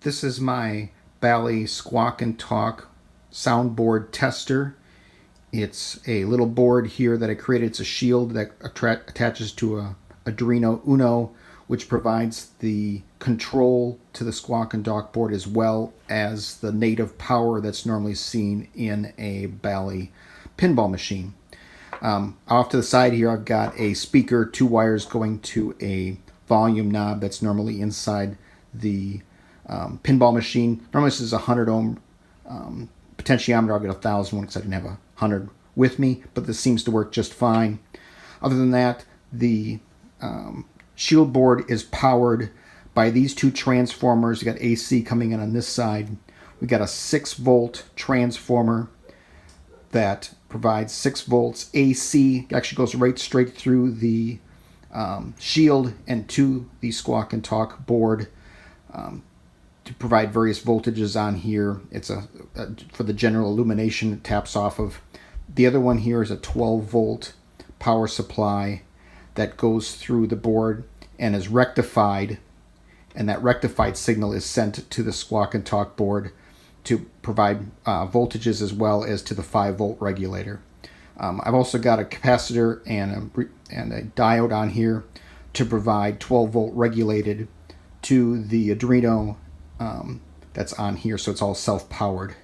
This is my Bally Squawk and Talk soundboard tester. It's a little board here that I created. It's a shield that attaches to a Arduino Uno, which provides the control to the Squawk and Talk board as well as the native power that's normally seen in a Bally pinball machine. Off to the side here, I've got a speaker, two wires going to a volume knob that's normally inside the pinball machine. Normally this is a 100 ohm potentiometer. I'll get 1,000 one because I didn't have 100 with me, but this seems to work just fine. Other than that, the shield board is powered by these two transformers. You got AC coming in on this side. We got a 6-volt transformer that provides 6 volts AC. It actually goes right straight through the shield and to the Squawk and Talk board to provide various voltages on here. It's for the general illumination it taps off of. The other one here is a 12-volt power supply that goes through the board and is rectified, and that rectified signal is sent to the Squawk and Talk board to provide voltages as well as to the 5-volt regulator. I've also got a capacitor and a diode on here to provide 12-volt regulated to the Arduino that's on here, so it's all self-powered.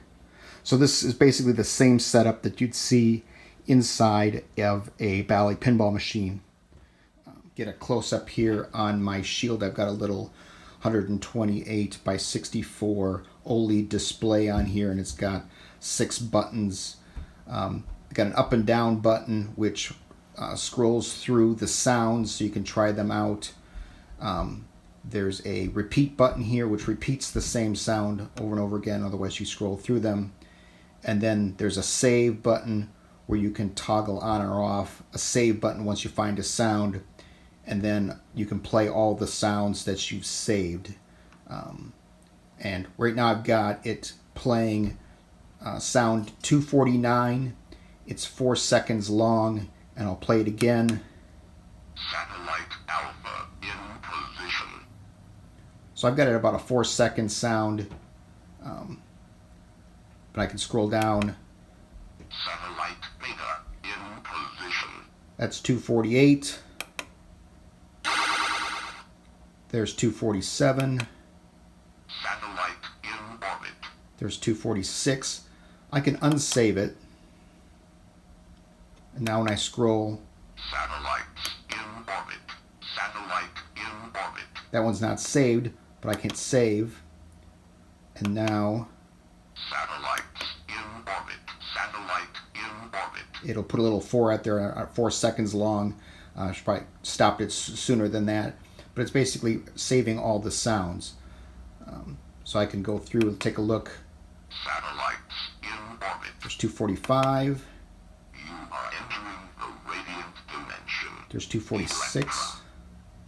So this is basically the same setup that you'd see inside of a Bally pinball machine. Get a close-up here on my shield. I've got a little 128 by 64 OLED display on here, and it's got 6 buttons. Got an up and down button which scrolls through the sounds so you can try them out. There's a repeat button here which repeats the same sound over and over again, otherwise you scroll through them. And then there's a save button where you can toggle on or off a save button once you find a sound, and then you can play all the sounds that you've saved. And right now I've got it playing sound 249. It's 4 seconds long, and I'll play it again. Satellite Alpha in position. So I've got it about a 4-second sound, but I can scroll down. Satellite Beta in position. That's 248. There's 247. Satellite in orbit. There's 246. I can unsave it. And now when I scroll, Satellites in orbit. Satellite in orbit. that one's not saved, but I can save. And now Satellites in orbit. Satellite in orbit. it'll put a little 4 out there, 4 seconds long. I should probably stopped it sooner than that. But it's basically saving all the sounds. So I can go through and take a look. Satellites in orbit. There's 245. You are entering the radiant dimension. There's 246.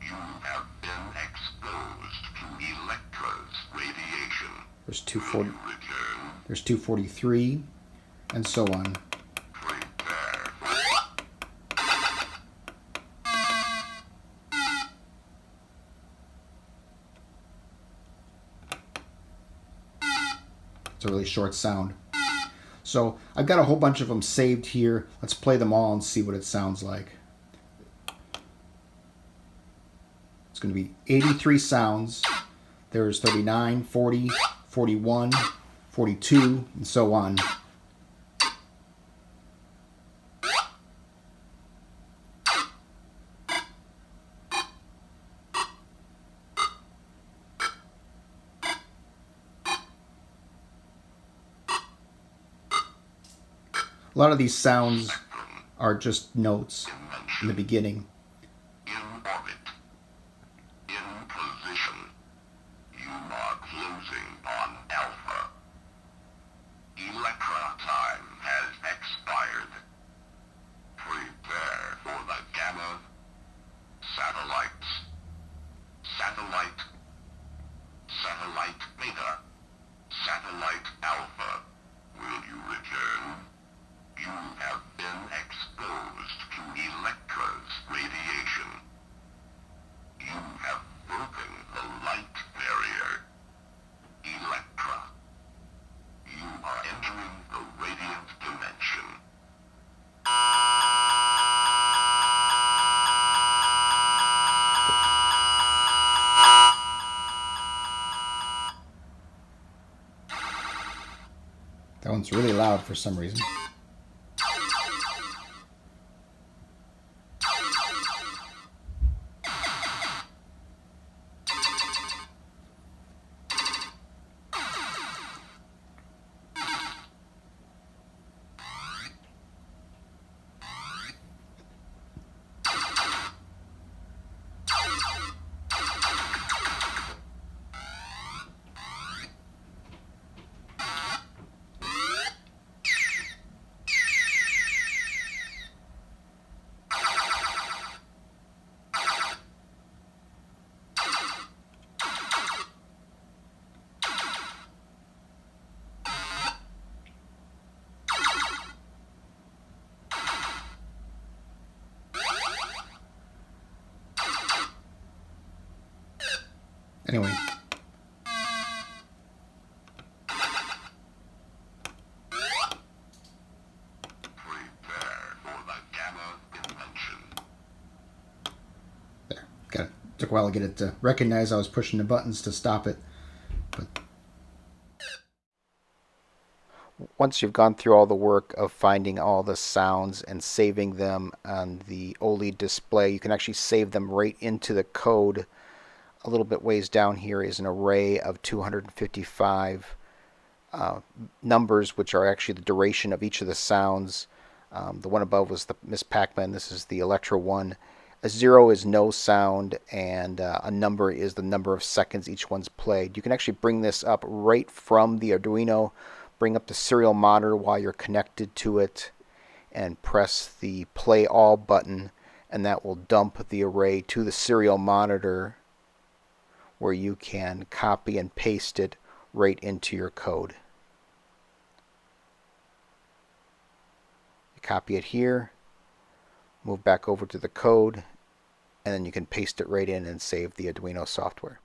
You have been exposed to Electra's radiation. There's 240. Return. There's 243, and so on. Prepare. It's a really short sound. So I've got a whole bunch of them saved here. Let's play them all and see what it sounds like. It's going to be 83 sounds. There's 39, 40, 41, 42, and so on. A lot of these sounds are just notes in the beginning. In orbit. In position. You are closing on Alpha. Electra time has expired. Prepare for the Gamma. Satellites. Satellite. Satellite Beta. Satellite Alpha. Will you return? You have been exposed to Electra's radiation. You have broken the light barrier. That one's really loud for some reason. Anyway, Prepare for the gamma invention. there. Got it. Took a while to get it to recognize I was pushing the buttons to stop it. But once you've gone through all the work of finding all the sounds and saving them on the OLED display, you can actually save them right into the code. A little bit ways down here is an array of 255 numbers, which are actually the duration of each of the sounds. The one above was the Miss Pac-Man. This is the Electro one. A 0 is no sound, and a number is the number of seconds each one's played. You can actually bring this up right from the Arduino, bring up the serial monitor while you're connected to it, and press the play all button, and that will dump the array to the serial monitor, where you can copy and paste it right into your code. You copy it here, move back over to the code, and then you can paste it right in and save the Arduino software.